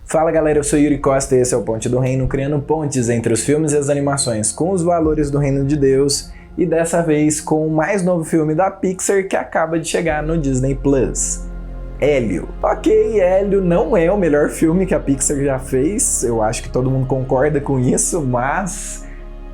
Fala galera, eu sou Yuri Costa e esse é o Ponte do Reino, criando pontes entre os filmes e as animações com os valores do Reino de Deus, e dessa vez com o mais novo filme da Pixar que acaba de chegar no Disney Plus. Hélio. Ok, Hélio não é o melhor filme que a Pixar já fez, eu acho que todo mundo concorda com isso, mas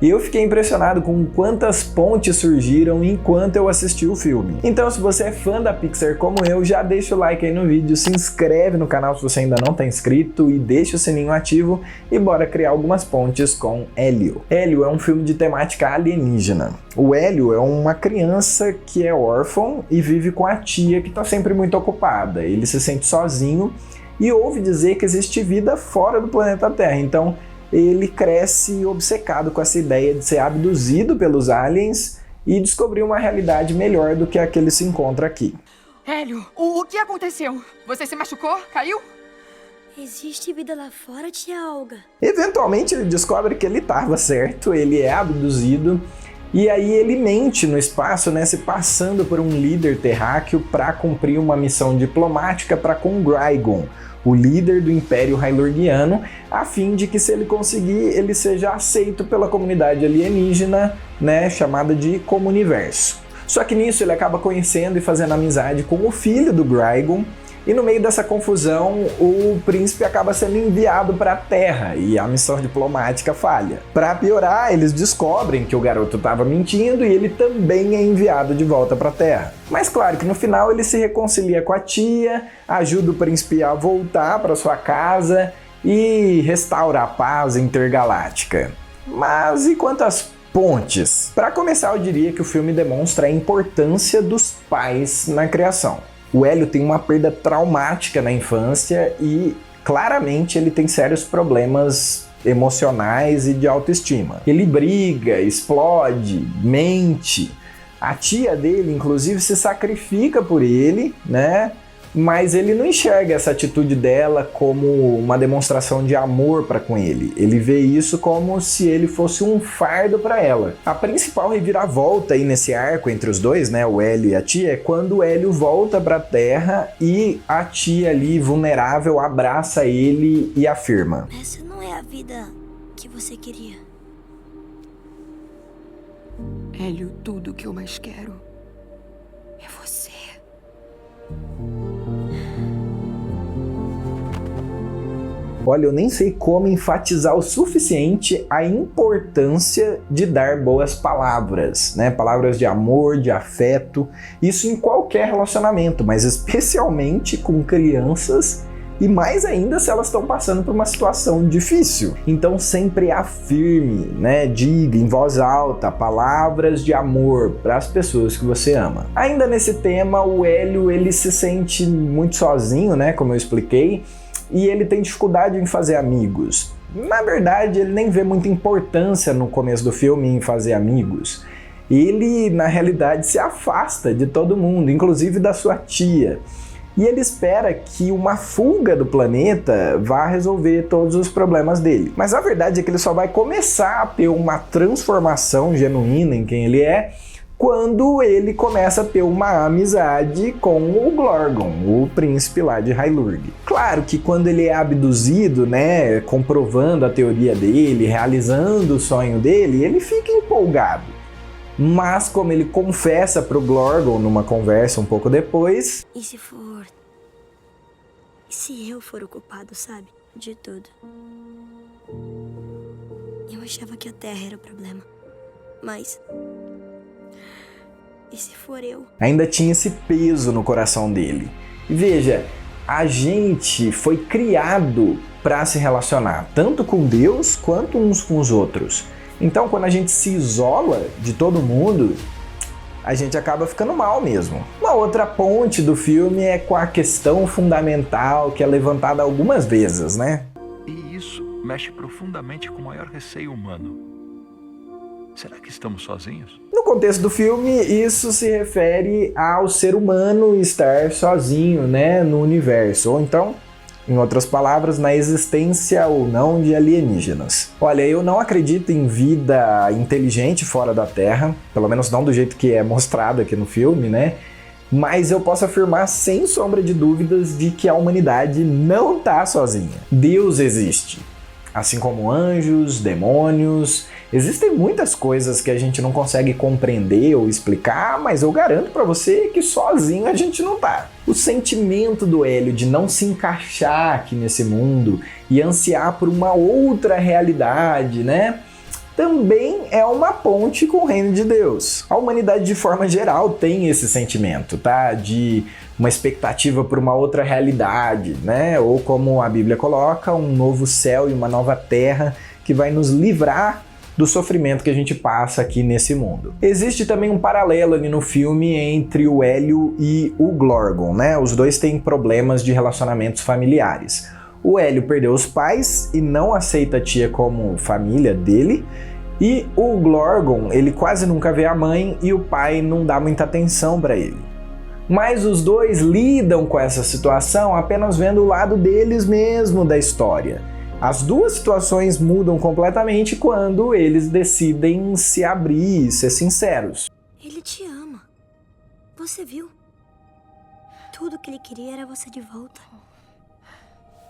eu fiquei impressionado com quantas pontes surgiram enquanto eu assisti o filme. Então, se você é fã da Pixar como eu, já deixa o like aí no vídeo, se inscreve no canal se você ainda não está inscrito e deixa o sininho ativo e bora criar algumas pontes com Hélio. Hélio é um filme de temática alienígena. O Hélio é uma criança que é órfão e vive com a tia que está sempre muito ocupada. Ele se sente sozinho e ouve dizer que existe vida fora do planeta Terra. Então, ele cresce obcecado com essa ideia de ser abduzido pelos aliens e descobrir uma realidade melhor do que a que ele se encontra aqui. Hélio, o que aconteceu? Você se machucou? Caiu? Existe vida lá fora, tia Olga? Eventualmente ele descobre que ele estava certo, ele é abduzido e aí ele mente no espaço, né, se passando por um líder terráqueo para cumprir uma missão diplomática para com Grigon, o líder do Império Hylurgiano, a fim de que, se ele conseguir, ele seja aceito pela comunidade alienígena, né, chamada de Comuniverso. Só que nisso ele acaba conhecendo e fazendo amizade com o filho do Grigon, e no meio dessa confusão, o príncipe acaba sendo enviado para a Terra e a missão diplomática falha. Para piorar, eles descobrem que o garoto estava mentindo e ele também é enviado de volta para a Terra. Mas claro que no final ele se reconcilia com a tia, ajuda o príncipe a voltar para sua casa e restaura a paz intergaláctica. Mas e quanto às pontes? Para começar, eu diria que o filme demonstra a importância dos pais na criação. O Hélio tem uma perda traumática na infância e claramente ele tem sérios problemas emocionais e de autoestima. Ele briga, explode, mente. A tia dele, inclusive, se sacrifica por ele, né? Mas ele não enxerga essa atitude dela como uma demonstração de amor para com ele. Ele vê isso como se ele fosse um fardo para ela. A principal reviravolta aí nesse arco entre os dois, né, o Hélio e a tia, é quando o Hélio volta para a Terra e a tia ali, vulnerável, abraça ele e afirma: Essa não é a vida que você queria. Hélio, tudo que eu mais quero é você. Olha, eu nem sei como enfatizar o suficiente a importância de dar boas palavras, né? Palavras de amor, de afeto, isso em qualquer relacionamento, mas especialmente com crianças e mais ainda se elas estão passando por uma situação difícil. Então sempre afirme, né? Diga em voz alta palavras de amor para as pessoas que você ama. Ainda nesse tema, o Hélio ele se sente muito sozinho, né? Como eu expliquei, e ele tem dificuldade em fazer amigos. Na verdade, ele nem vê muita importância no começo do filme em fazer amigos. Ele, na realidade, se afasta de todo mundo, inclusive da sua tia. E ele espera que uma fuga do planeta vá resolver todos os problemas dele. Mas a verdade é que ele só vai começar a ter uma transformação genuína em quem ele é quando ele começa a ter uma amizade com o Glorgon, o príncipe lá de Hylurg. Claro que quando ele é abduzido, né, comprovando a teoria dele, realizando o sonho dele, ele fica empolgado. Mas como ele confessa pro Glorgon numa conversa um pouco depois... E se for... E se eu for o culpado, sabe? De tudo. Eu achava que a Terra era o problema. Mas... E se for eu? Ainda tinha esse peso no coração dele. E veja, a gente foi criado para se relacionar, tanto com Deus quanto uns com os outros. Então, quando a gente se isola de todo mundo, a gente acaba ficando mal mesmo. Uma outra ponte do filme é com a questão fundamental que é levantada algumas vezes, né? E isso mexe profundamente com o maior receio humano. Será que estamos sozinhos? No contexto do filme, isso se refere ao ser humano estar sozinho, né, no universo. Ou então, em outras palavras, na existência ou não de alienígenas. Olha, eu não acredito em vida inteligente fora da Terra, pelo menos não do jeito que é mostrado aqui no filme, né? Mas eu posso afirmar sem sombra de dúvidas de que a humanidade não está sozinha. Deus existe. Assim como anjos, demônios, existem muitas coisas que a gente não consegue compreender ou explicar, mas eu garanto para você que sozinho a gente não tá. O sentimento do Hélio de não se encaixar aqui nesse mundo e ansiar por uma outra realidade, né? Também é uma ponte com o reino de Deus. A humanidade de forma geral tem esse sentimento, tá? De uma expectativa por uma outra realidade, né? Ou como a Bíblia coloca, um novo céu e uma nova terra que vai nos livrar do sofrimento que a gente passa aqui nesse mundo. Existe também um paralelo ali no filme entre o Hélio e o Glorgon, né? Os dois têm problemas de relacionamentos familiares. O Hélio perdeu os pais e não aceita a tia como família dele. E o Glorgon, ele quase nunca vê a mãe e o pai não dá muita atenção para ele. Mas os dois lidam com essa situação apenas vendo o lado deles mesmo da história. As duas situações mudam completamente quando eles decidem se abrir e ser sinceros. Ele te ama. Você viu? Tudo que ele queria era você de volta.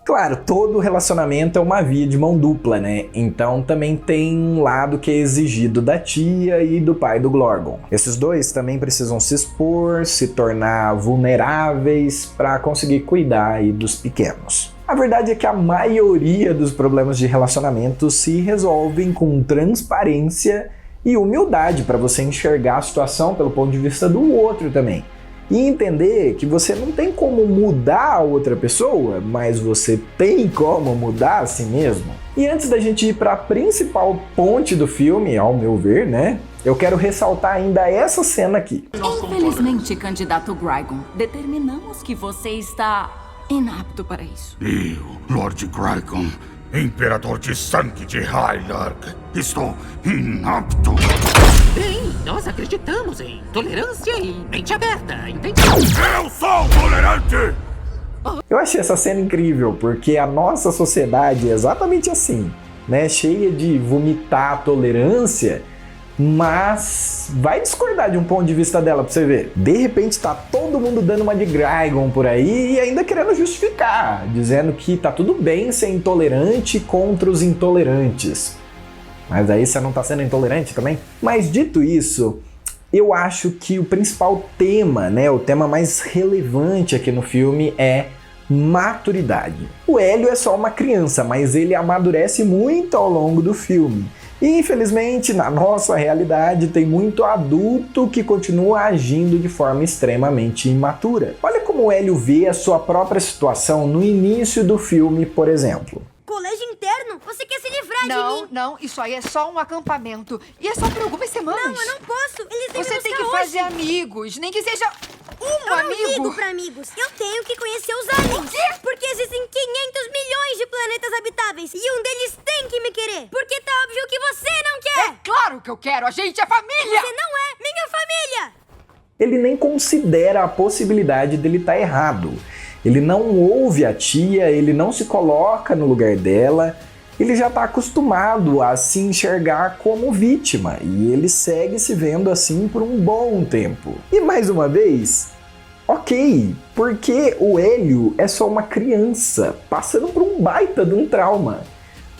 Claro, todo relacionamento é uma via de mão dupla, né? Então também tem um lado que é exigido da tia e do pai do Glorgon. Esses dois também precisam se expor, se tornar vulneráveis para conseguir cuidar aí dos pequenos. A verdade é que a maioria dos problemas de relacionamento se resolvem com transparência e humildade para você enxergar a situação pelo ponto de vista do outro também. E entender que você não tem como mudar a outra pessoa, mas você tem como mudar a si mesmo. E antes da gente ir para a principal ponte do filme, ao meu ver, né? Eu quero ressaltar ainda essa cena aqui. Infelizmente, candidato Grygon, determinamos que você está inapto para isso. Eu, Lord Grygon, Imperador de Sangue de Hylark, estou inapto. Bem, nós acreditamos em tolerância e mente aberta, entende? Eu sou tolerante! Eu achei essa cena incrível, porque a nossa sociedade é exatamente assim, né? Cheia de vomitar a tolerância, mas vai discordar de um ponto de vista dela pra você ver. De repente tá todo mundo dando uma de Grygon por aí e ainda querendo justificar, dizendo que tá tudo bem ser intolerante contra os intolerantes. Mas aí você não tá sendo intolerante também? Mas dito isso, eu acho que o principal tema, né, o tema mais relevante aqui no filme é maturidade. O Hélio é só uma criança, mas ele amadurece muito ao longo do filme. E infelizmente, na nossa realidade, tem muito adulto que continua agindo de forma extremamente imatura. Olha como o Hélio vê a sua própria situação no início do filme, por exemplo. Colégio interno? Você quer se livrar de mim? Não, isso aí é só um acampamento. E é só por algumas semanas. Não, eu não posso. Eles devem Você tem que buscar fazer hoje. amigos, nem que seja um Eu não amigo. ligo pra amigos. Eu tenho que conhecer os aliens. O quê? Porque existem 500 milhões de planetas habitáveis. E um deles tem que me querer. Porque tá óbvio que você não quer. É claro que eu quero, a gente é família. Você não é minha família. Ele nem considera a possibilidade dele estar errado. Ele não ouve a tia, ele não se coloca no lugar dela, ele já está acostumado a se enxergar como vítima e ele segue se vendo assim por um bom tempo. E mais uma vez, ok, porque o Hélio é só uma criança passando por um baita de um trauma.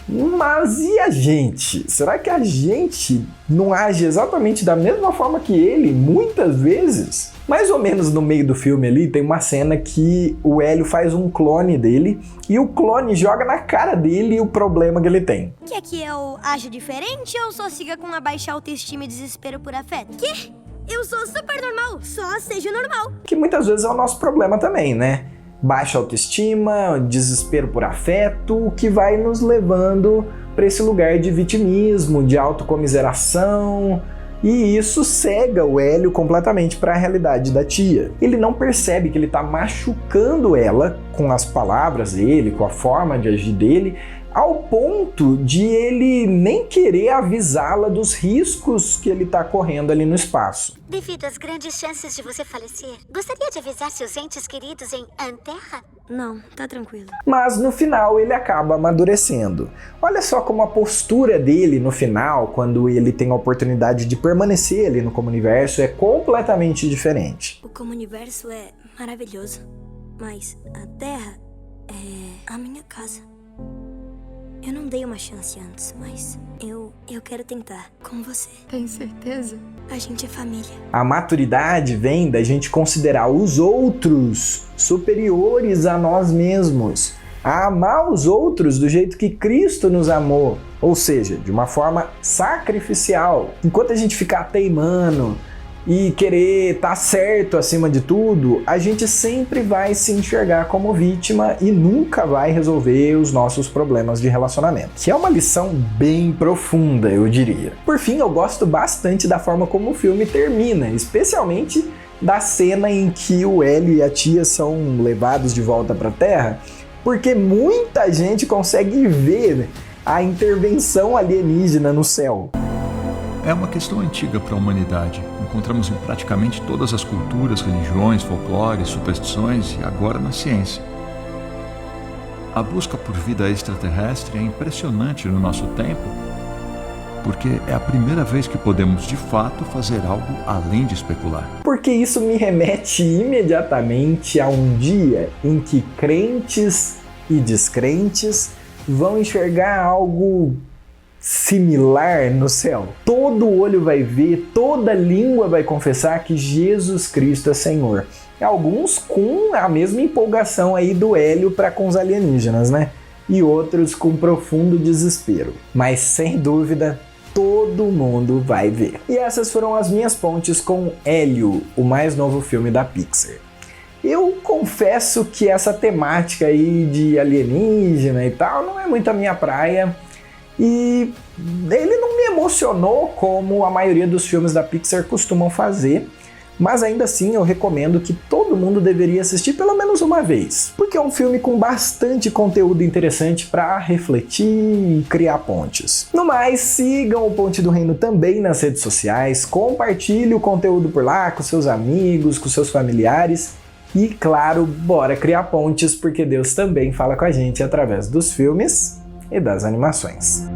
Mas e a gente? Será que a gente não age exatamente da mesma forma que ele, muitas vezes? Mais ou menos no meio do filme ali, tem uma cena que o Hélio faz um clone dele e o clone joga na cara dele o problema que ele tem. Quer que eu aja diferente ou só siga com a baixa autoestima e desespero por afeto? Quê? Eu sou super normal, só seja normal. Que muitas vezes é o nosso problema também, né? Baixa autoestima, desespero por afeto, que vai nos levando para esse lugar de vitimismo, de autocomiseração. E isso cega o Hélio completamente para a realidade da tia. Ele não percebe que ele está machucando ela com as palavras dele, com a forma de agir dele, ao ponto de ele nem querer avisá-la dos riscos que ele está correndo ali no espaço. Devido às grandes chances de você falecer, gostaria de avisar seus entes queridos em Anterra? Não, tá tranquilo. Mas no final ele acaba amadurecendo. Olha só como a postura dele no final, quando ele tem a oportunidade de permanecer ali no Comuniverso, é completamente diferente. O Comuniverso é maravilhoso, mas a Terra é a minha casa. Eu não dei uma chance antes, mas eu quero tentar com você. Tem certeza? A gente é família. A maturidade vem da gente considerar os outros superiores a nós mesmos, a amar os outros do jeito que Cristo nos amou, ou seja, de uma forma sacrificial. Enquanto a gente ficar teimando e querer estar certo acima de tudo, a gente sempre vai se enxergar como vítima e nunca vai resolver os nossos problemas de relacionamento. Que é uma lição bem profunda, eu diria. Por fim, eu gosto bastante da forma como o filme termina, especialmente da cena em que o Hélio e a tia são levados de volta para a Terra, porque muita gente consegue ver a intervenção alienígena no céu. É uma questão antiga para a humanidade. Encontramos em praticamente todas as culturas, religiões, folclores, superstições e agora na ciência. A busca por vida extraterrestre é impressionante no nosso tempo, porque é a primeira vez que podemos de fato fazer algo além de especular. Porque isso me remete imediatamente a um dia em que crentes e descrentes vão enxergar algo similar no céu. Todo olho vai ver, toda língua vai confessar que Jesus Cristo é Senhor. Alguns com a mesma empolgação aí do Hélio para com os alienígenas, né? E outros com profundo desespero. Mas sem dúvida, todo mundo vai ver. E essas foram as minhas pontes com Hélio, o mais novo filme da Pixar. Eu confesso que essa temática aí de alienígena e tal não é muito a minha praia. E ele não me emocionou como a maioria dos filmes da Pixar costumam fazer, mas ainda assim eu recomendo que todo mundo deveria assistir pelo menos uma vez, porque é um filme com bastante conteúdo interessante para refletir e criar pontes. No mais, sigam o Ponte do Reino também nas redes sociais, compartilhe o conteúdo por lá com seus amigos, com seus familiares e, claro, bora criar pontes, porque Deus também fala com a gente através dos filmes e das animações.